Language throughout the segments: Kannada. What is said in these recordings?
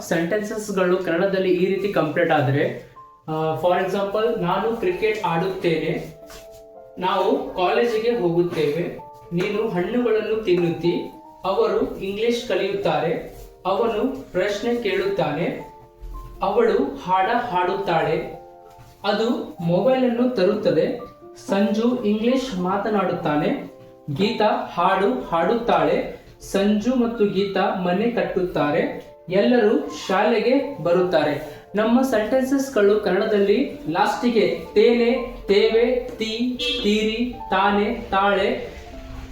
ಸೆಂಟೆನ್ಸಸ್ಗಳು ಕನ್ನಡದಲ್ಲಿ ಈ ರೀತಿ ಕಂಪ್ಲೀಟ್ ಆದರೆ, ಫಾರ್ ಎಕ್ಸಾಂಪಲ್, ನಾನು ಕ್ರಿಕೆಟ್ ಆಡುತ್ತೇನೆ, ನಾವು ಕಾಲೇಜಿಗೆ ಹೋಗುತ್ತೇವೆ, ನೀನು ಹಣ್ಣುಗಳನ್ನು ತಿನ್ನುತ್ತಿ, ಅವರು ಇಂಗ್ಲಿಷ್ ಕಲಿಯುತ್ತಾರೆ, ಅವನು ಪ್ರಶ್ನೆ ಕೇಳುತ್ತಾನೆ, ಅವಳು ಹಾಡ ಹಾಡುತ್ತಾಳೆ, ಅದು ಮೊಬೈಲ್ ಅನ್ನು ತರುತ್ತದೆ, ಸಂಜು ಇಂಗ್ಲಿಷ್ ಮಾತನಾಡುತ್ತಾನೆ, ಗೀತಾ ಹಾಡು ಹಾಡುತ್ತಾಳೆ, ಸಂಜು ಮತ್ತು ಗೀತಾ ಮನೆ ಕಟ್ಟುತ್ತಾರೆ, ಎಲ್ಲರೂ ಶಾಲೆಗೆ ಬರುತ್ತಾರೆ. ನಮ್ಮ ಸೆಂಟೆನ್ಸಸ್ಗಳು ಕನ್ನಡದಲ್ಲಿ ಲಾಸ್ಟಿಗೆ ತೇನೆ, ತೇವೆ, ತೀ, ತೀರಿ, ತಾನೆ, ತಾಳೆ,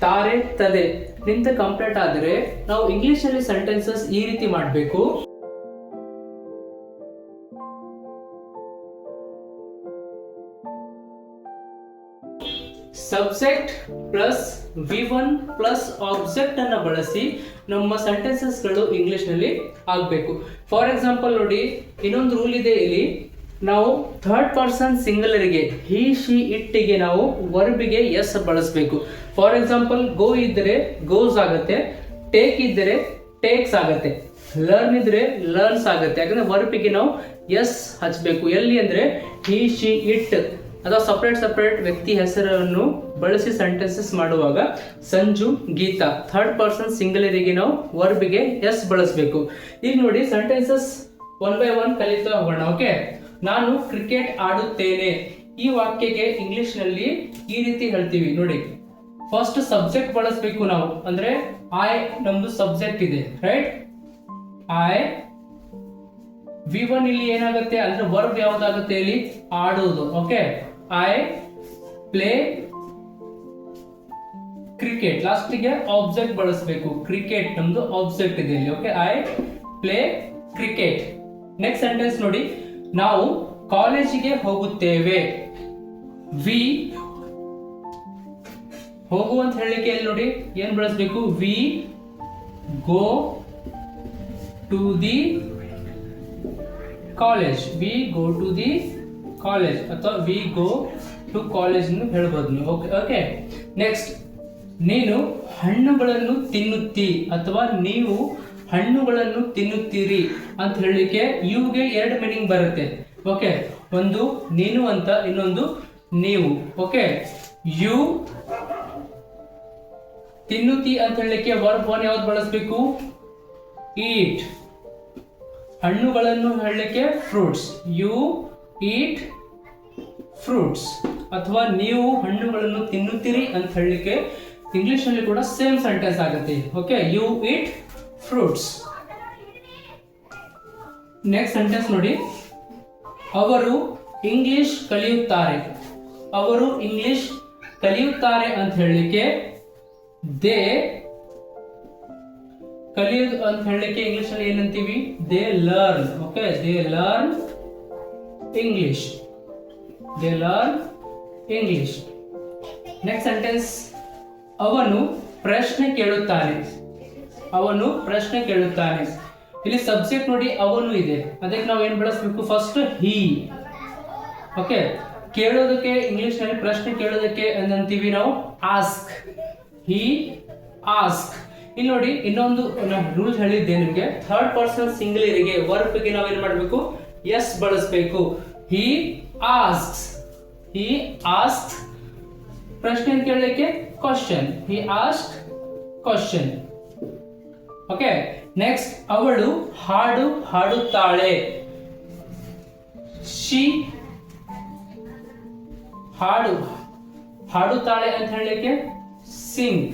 ತಾರೆ, ತದೆ ನಿಂತ ಕಂಪ್ಲೀಟ್ ಆದರೆ ನಾವು ಇಂಗ್ಲಿಷಲ್ಲಿ ಸೆಂಟೆನ್ಸಸ್ ಈ ರೀತಿ ಮಾಡಬೇಕು. Subject plus V1 plus object ಅನ್ನು ಬಳಸಿ ನಮ್ಮ ಸೆಂಟೆನ್ಸಸ್ಗಳು ಇಂಗ್ಲಿಷ್ನಲ್ಲಿ ಆಗಬೇಕು. ಫಾರ್ ಎಕ್ಸಾಂಪಲ್ ನೋಡಿ, ಇನ್ನೊಂದು ರೂಲ್ ಇದೆ ಇಲ್ಲಿ. ನಾವು ಥರ್ಡ್ ಪರ್ಸನ್ ಸಿಂಗುಲರ್ಗೆ ಹಿ, ಶಿ, ಇಟ್ಟಿಗೆ ನಾವು ವರ್ಬಿಗೆ ಎಸ್ ಬಳಸಬೇಕು. ಫಾರ್ ಎಕ್ಸಾಂಪಲ್, ಗೋ ಇದ್ದರೆ ಗೋಸ್ ಆಗುತ್ತೆ, ಟೇಕ್ ಇದ್ದರೆ ಟೇಕ್ಸ್ ಆಗುತ್ತೆ, ಲರ್ನ್ ಇದ್ರೆ ಲರ್ನ್ಸ್ ಆಗುತ್ತೆ. ಯಾಕಂದ್ರೆ ವರ್ಬಿಗೆ ನಾವು ಎಸ್ ಹಚ್ಚಬೇಕು. ಎಲ್ಲಿ ಅಂದ್ರೆ ಹಿ, ಶಿ, ಇಟ್ ಅಥವಾ ಸಪರೇಟ್ ವ್ಯಕ್ತಿ ಹೆಸರನ್ನು ಬಳಸಿ ಸೆಂಟೆನ್ಸಸ್ ಮಾಡುವಾಗ ಸಂಜು, ಗೀತಾ ಥರ್ಡ್ ಪರ್ಸನ್ ಸಿಂಗುಲರಿಗೆ ನಾವು ವರ್ಬಿಗೆ ಎಸ್ ಬಳಸಬೇಕು. ಈಗ ನೋಡಿ, ಸೆಂಟೆನ್ಸಸ್ ಒನ್ ಬೈ ಒನ್ ಕಲಿತಾ ಹೋಗೋಣ. ಓಕೆ, ನಾನು ಕ್ರಿಕೆಟ್ ಆಡುತ್ತೇನೆ. ಈ ವಾಕ್ಯಕ್ಕೆ ಇಂಗ್ಲಿಷ್ ನಲ್ಲಿ ಈ ರೀತಿ ಹೇಳ್ತೀವಿ ನೋಡಿ. ಫಸ್ಟ್ ಸಬ್ಜೆಕ್ಟ್ ಬಳಸಬೇಕು ನಾವು, ಅಂದ್ರೆ ಐ ನಮ್ದು ಸಬ್ಜೆಕ್ಟ್ ಇದೆ, ರೈಟ್? ಐ. V1 ಇಲ್ಲಿ ಏನಾಗುತ್ತೆ ಅಂದ್ರೆ ವರ್ಬ್ ಯಾವ್ದಾಗುತ್ತೆ ಇಲ್ಲಿ? ಆಡುವುದು. Okay, I play cricket. ಲಾಸ್ಟಿಗೆ ಆಬ್ಜೆಕ್ಟ್ ಬಳಸಬೇಕು. ಕ್ರಿಕೆಟ್ ನಮ್ದು ಆಬ್ಜೆಕ್ಟ್ ಇದೆ ಇಲ್ಲಿ. Okay, I play cricket. Next sentence ನೋಡಿ, ನಾವು ಕಾಲೇಜಿಗೆ ಹೋಗುತ್ತೇವೆ. ವಿ ಹೋಗು ಅಂತ ಹೇಳಲಿಕ್ಕೆ ಇಲ್ಲಿ ನೋಡಿ ಏನ್ ಬಳಸಬೇಕು? We go to the college. We go to the college ಅಥವಾ ವಿ ಗೋ ಟು ಕಾಲೇಜ್ ಹೇಳ್ಬೋದು ನೀವು. Okay okay. ನೆಕ್ಸ್ಟ್, ನೀನು ಹಣ್ಣುಗಳನ್ನು ತಿನ್ನುತ್ತಿ ಅಥವಾ ನೀವು ಹಣ್ಣುಗಳನ್ನು ತಿನ್ನುತ್ತೀರಿ ಅಂತ ಹೇಳಲಿಕ್ಕೆ ಯುಗೆ ಎರಡು ಮೀನಿಂಗ್ ಬರುತ್ತೆ. ಓಕೆ, ಒಂದು ನೀನು ಅಂತ, ಇನ್ನೊಂದು ನೀವು. ಓಕೆ, ಯು ತಿನ್ನುತ್ತಿ ಅಂತ ಹೇಳಲಿಕ್ಕೆ ವರ್ಬ್ ಒನ್ ಯಾವ್ದು ಬಳಸಬೇಕು? ಈಟ್. ಹಣ್ಣುಗಳನ್ನು ಹೇಳಲಿಕ್ಕೆ ಫ್ರೂಟ್ಸ್. You eat fruits. ಅಥವಾ ನೀವು ಹಣ್ಣುಗಳನ್ನು ತಿನ್ನುತ್ತೀರಿ ಅಂತ ಹೇಳಲಿಕ್ಕೆ ಇಂಗ್ಲಿಷ್ ನಲ್ಲಿ ಕೂಡ ಸೇಮ್ ಸೆಂಟೆನ್ಸ್ ಆಗುತ್ತೆ. Okay, you eat fruits. Next sentence ನೋಡಿ, ಅವರು ಇಂಗ್ಲಿಷ್ ಕಲಿಯುತ್ತಾರೆ. ಅವರು ಇಂಗ್ಲಿಷ್ ಕಲಿಯುತ್ತಾರೆ ಅಂತ ಹೇಳಲಿಕ್ಕೆ ದೇ. ಕಲಿಯೋದು ಅಂತ ಹೇಳಲಿಕ್ಕೆ ಇಂಗ್ಲಿಷ್ ಅಲ್ಲಿ ಏನಂತೀವಿ? They learn. Okay, they learn English. They learn English. Next sentence, ಅವನು ಪ್ರಶ್ನೆ ಕೇಳುತ್ತಾನೆ. ಅವನು ಪ್ರಶ್ನೆ ಕೇಳುತ್ತಾನೆ. ಇಲ್ಲಿ ಸಬ್ಜೆಕ್ಟ್ ನೋಡಿ ಅವನು ಇದೆ, ಅದಕ್ಕೆ ನಾವು ಏನ್ ಬಳಸಬೇಕು? First he. ಓಕೆ, ಕೇಳೋದಕ್ಕೆ ಇಂಗ್ಲಿಷ್ ನಲ್ಲಿ ಪ್ರಶ್ನೆ ಕೇಳೋದಕ್ಕೆ ಅಂತೀವಿ ನಾವು ಆಸ್ಕ್. ಹಿ ಆಸ್ಕ್. ಇಲ್ಲಿ ನೋಡಿ, ಇನ್ನೊಂದು ರೂಲ್ ಹೇಳಿದ್ದೆ ನಿಮ್ಗೆ. ಥರ್ಡ್ ಪರ್ಸನ್ ಸಿಂಗುಲರಿಗೆ ವರ್ಬ್ಗೆ ನಾವು ಏನ್ ಮಾಡಬೇಕು? ಎಸ್ ಬಳಸಬೇಕು. ಹಿ ಆಸ್ಕ್ಸ್. ಹಿ ಆಸ್ಕ್. ಪ್ರಶ್ನೆ ಕೇಳಲಿಕ್ಕೆ ಕ್ವಶನ್. ಹಿ ಆಸ್ಕ್ ಕ್ವಶನ್. ಓಕೆ, ನೆಕ್ಸ್ಟ್, ಅವಳು ಹಾಡು ಹಾಡುತ್ತಾಳೆ. ಶಿ ಹಾಡು ಹಾಡುತ್ತಾಳೆ ಅಂತ ಹೇಳಲಿಕ್ಕೆ ಸಿಂಗ್.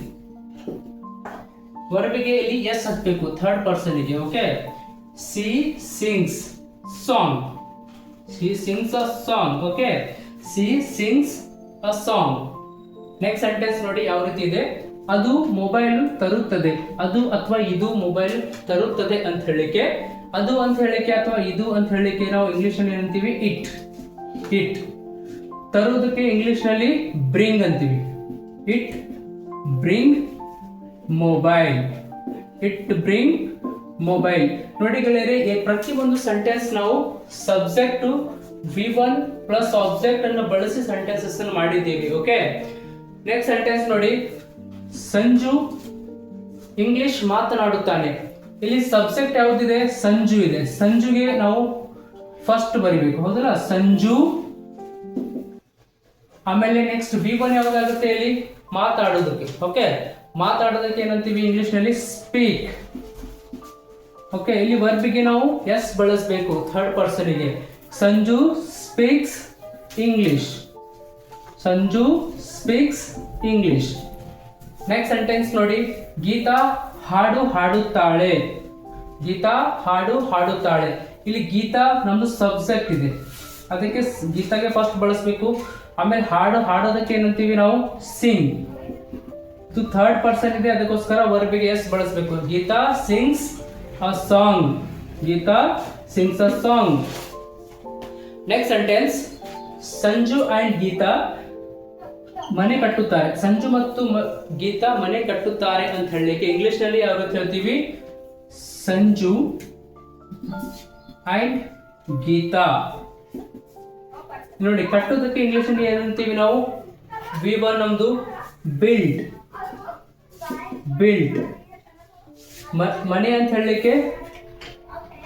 ವರ್ಬಿಗೆ ಇಲ್ಲಿ ಎಸ್ ಹಾಕಬೇಕು ಥರ್ಡ್ ಪರ್ಸನ್ಗೆ. Okay, she sings song. She sings a song. Okay, she sings a song. Next sentence ನೋಡಿ ಯಾವ ರೀತಿ ಇದೆ. ಅದು ಮೊಬೈಲ್ ತರುತ್ತದೆ. ಅದು ಅಥವಾ ಇದು ಮೊಬೈಲ್ ತರುತ್ತದೆ ಅಂತ ಹೇಳಲಿಕ್ಕೆ, ಅದು ಅಂತ ಹೇಳಲಿಕ್ಕೆ ಅಥವಾ ಇದು ಅಂತ ಹೇಳಲಿಕ್ಕೆ ನಾವು ಇಂಗ್ಲಿಷ್ ನಲ್ಲಿ ಏನಂತೀವಿ? ಇಟ್. ಇಟ್. ತರುವುದಕ್ಕೆ ಇಂಗ್ಲಿಷ್ ನಲ್ಲಿ ಬ್ರಿಂಗ್ ಅಂತೀವಿ. It bring mobile. It bring mobile. ನೋಡಿ ಗೆಳೆಯರೆ, ಪ್ರತಿಯೊಂದು ಸೆಂಟೆನ್ಸ್ ನಾವು ಸಬ್ಜೆಕ್ಟ್ V1 ಪ್ಲಸ್ ಆಬ್ಜೆಕ್ಟ್ ಅನ್ನು ಬಳಸಿ ಸೆಂಟೆನ್ಸಸ್ ಅನ್ನು ಮಾಡಿದ್ದೀವಿ. ಓಕೆ, ನೆಕ್ಸ್ಟ್ ಸೆಂಟೆನ್ಸ್ ನೋಡಿ, ಸಂಜು ಇಂಗ್ಲಿಷ್ ಮಾತನಾಡುತ್ತಾನೆ. ಇಲ್ಲಿ ಸಬ್ಜೆಕ್ಟ್ ಯಾವ್ದಿದೆ? ಸಂಜು ಇದೆ. ಸಂಜುಗೆ ನಾವು ಫಸ್ಟ್ ಬರಿಬೇಕು, ಹೌದಲ್ಲ? ಸಂಜು. ಆಮೇಲೆ ನೆಕ್ಸ್ಟ್ V1 ಯಾವಾಗುತ್ತೆ? ಇಲ್ಲಿ ಮಾತಾಡೋದಕ್ಕೆ. ಓಕೆ, ಮಾತಾಡೋದಕ್ಕೆ ಏನಂತೀವಿ ಇಂಗ್ಲಿಷ್ ನಲ್ಲಿ? ಸ್ಪೀಕ್. ಓಕೆ, ಇಲ್ಲಿ ವರ್ಬಿಗೆ ನಾವು ಎಸ್ ಬಳಸಬೇಕು ಥರ್ಡ್ ಪರ್ಸನ್ಗೆ. Sanju speaks English. Sanju speaks English. Next sentence ನೋಡಿ, ಗೀತಾ ಹಾಡು ಹಾಡುತ್ತಾಳೆ. ಗೀತಾ ಹಾಡು ಹಾಡುತ್ತಾಳೆ. ಇಲ್ಲಿ ಗೀತಾ ನಮ್ದು ಸಬ್ಜೆಕ್ಟ್ ಇದೆ, ಅದಕ್ಕೆ ಗೀತಾಗೆ ಫಸ್ಟ್ ಬಳಸಬೇಕು. ಆಮೇಲೆ ಹಾಡು ಹಾಡೋದಕ್ಕೆ ಏನಂತೀವಿ ನಾವು? ಸಿಂಗ್. ಇದು ಥರ್ಡ್ ಪರ್ಸನ್ ಇದೆ, ಅದಕ್ಕೋಸ್ಕರ ವರ್ಬಿಗೆ ಎಸ್ ಬಳಸಬೇಕು. Geeta sings a song. Geeta sings a song. Next sentence, Sanju and Geeta ಮನೆ ಕಟ್ಟುತ್ತಾರೆ. ಸಂಜು ಮತ್ತು ಗೀತಾ ಮನೆ ಕಟ್ಟುತ್ತಾರೆ ಅಂತ ಹೇಳಲಿಕ್ಕೆ ಇಂಗ್ಲಿಷ್ ನಲ್ಲಿ ಯಾವ ರೀತಿ ಹೇಳ್ತೀವಿ? ಸಂಜು ಅಂಡ್ ಗೀತಾ. ನೋಡಿ, ಕಟ್ಟುವುದಕ್ಕೆ ಇಂಗ್ಲಿಷ್ ನಲ್ಲಿ ಏನಂತೀವಿ ನಾವು? V1 ನಮ್ದು ಬಿಲ್ಡ್. ಬಿಲ್ಡ್. ಮನೆ ಅಂತ ಹೇಳಲಿಕ್ಕೆ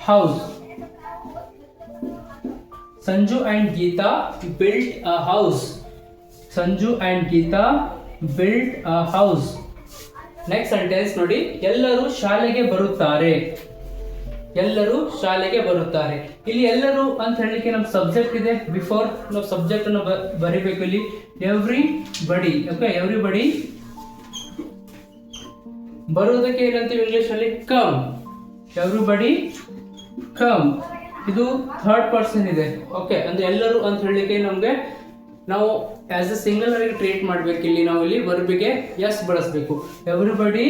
house. Sanju and Geeta build a house. Sanju and Geeta build a house. Next sentence ನೋಡಿ, ಎಲ್ಲರೂ ಶಾಲೆಗೆ ಬರುತ್ತಾರೆ. ಎಲ್ಲರೂ ಶಾಲೆಗೆ ಬರುತ್ತಾರೆ. ಇಲ್ಲಿ ಎಲ್ಲರೂ ಅಂತ ಹೇಳಲಿಕ್ಕೆ ನಮ್ಮ ಸಬ್ಜೆಕ್ಟ್ ಇದೆ. ಬಿಫೋರ್ ನಾವು ಸಬ್ಜೆಕ್ಟ್ ಅನ್ನು ಬರಿಬೇಕು. ಇಲ್ಲಿ ಎವ್ರಿಬಡಿ. Okay, everybody. ಬರುವುದಕ್ಕೆ ಏನಂತೀವಿ ಇಂಗ್ಲಿಷ್ ನಲ್ಲಿ? ಕಮ್. Everybody come. ಇದು ಥರ್ಡ್ ಪರ್ಸನ್ ಇದೆ. ಓಕೆ, ಅಂದ್ರೆ ಎಲ್ಲರೂ ಅಂತ ಹೇಳಲಿಕ್ಕೆ ನಮ್ಗೆ ನಾವು ಆಸ್ ಎ ಸಿಂಗಲ್ ಆಗಿ ಟ್ರೀಟ್ ಮಾಡ್ಬೇಕು. ಇಲ್ಲಿ ನಾವು ಇಲ್ಲಿ ವರ್ಬಿಗೆ ಎಸ್ ಬಳಸಬೇಕು. Everybody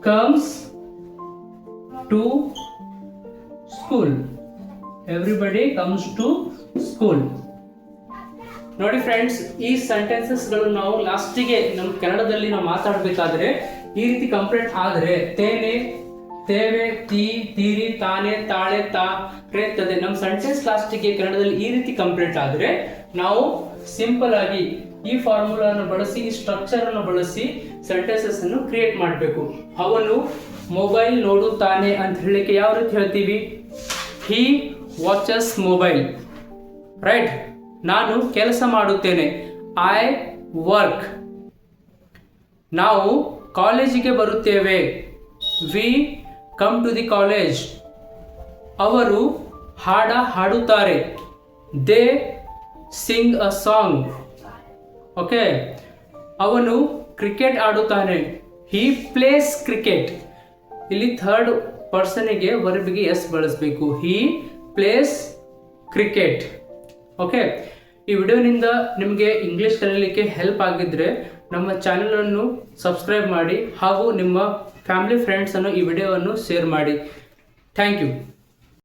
comes to school. Everybody comes to school. ನೋಡಿ ಫ್ರೆಂಡ್ಸ್, ಈ ಸೆಂಟೆನ್ಸಸ್ ಗಳು ನಾವು ಲಾಸ್ಟಿಗೆ ನಮ್ಮ ಕನ್ನಡದಲ್ಲಿ ನಾವು ಮಾತಾಡಬೇಕಾದ್ರೆ ಈ ರೀತಿ ಕಂಪ್ಲೀಟ್ ಆದರೆ ತೇನೆ, ತೇವೆ, ತೀ, ತೀರಿ, ತಾನೆ, ತಾಳೆ, ತಾ, ತದೆ ನಮ್ಮ ಸೆಂಟೆನ್ಸ್ ಲಾಸ್ಟಿಗೆ ಕನ್ನಡದಲ್ಲಿ ಈ ರೀತಿ ಕಂಪ್ಲೀಟ್ ಆದರೆ ನಾವು ಸಿಂಪಲ್ ಆಗಿ ಈ ಫಾರ್ಮುಲಾವನ್ನು ಬಳಸಿ, ಈ ಸ್ಟ್ರಕ್ಚರ್ ಅನ್ನು ಬಳಸಿ ಸೆಂಟೆನ್ಸಸ್ ಅನ್ನು ಕ್ರಿಯೇಟ್ ಮಾಡಬೇಕು. ಅವನು ಮೊಬೈಲ್ ನೋಡುತ್ತಾನೆ ಅಂತ ಹೇಳಲಿಕ್ಕೆ ಯಾವ ರೀತಿ ಹೇಳ್ತೀವಿ? He watches mobile. ರೈಟ್. ನಾನು ಕೆಲಸ ಮಾಡುತ್ತೇನೆ. I work. ನಾವು ಕಾಲೇಜಿಗೆ ಬರುತ್ತೇವೆ. We come to the college. ಅವರು ಹಾಡ ಹಾಡುತ್ತಾರೆ. They sing a song. Okay, ಅವನು ಕ್ರಿಕೆಟ್ ಆಡುತ್ತಾನೆ. He plays cricket. ಇಲ್ಲಿ ಥರ್ಡ್ ಪರ್ಸನ್ಗೆ ವರ್ಬಿಗೆ ಎಸ್ ಬಳಸಬೇಕು. He plays cricket. ಓಕೆ, ಈ ವಿಡಿಯೋನಿಂದ ನಿಮಗೆ ಇಂಗ್ಲಿಷ್ ಕಲಿಯಲಿಕ್ಕೆ ಹೆಲ್ಪ್ ಆಗಿದ್ರೆ ನಮ್ಮ ಚಾನೆಲ್ ಅನ್ನು ಸಬ್ಸ್ಕ್ರೈಬ್ ಮಾಡಿ ಹಾಗೂ ನಿಮ್ಮ ಫ್ಯಾಮಿಲಿ ಫ್ರೆಂಡ್ಸ್ ಅನ್ನು ಈ ವಿಡಿಯೋವನ್ನು ಶೇರ್ ಮಾಡಿ. Thank you.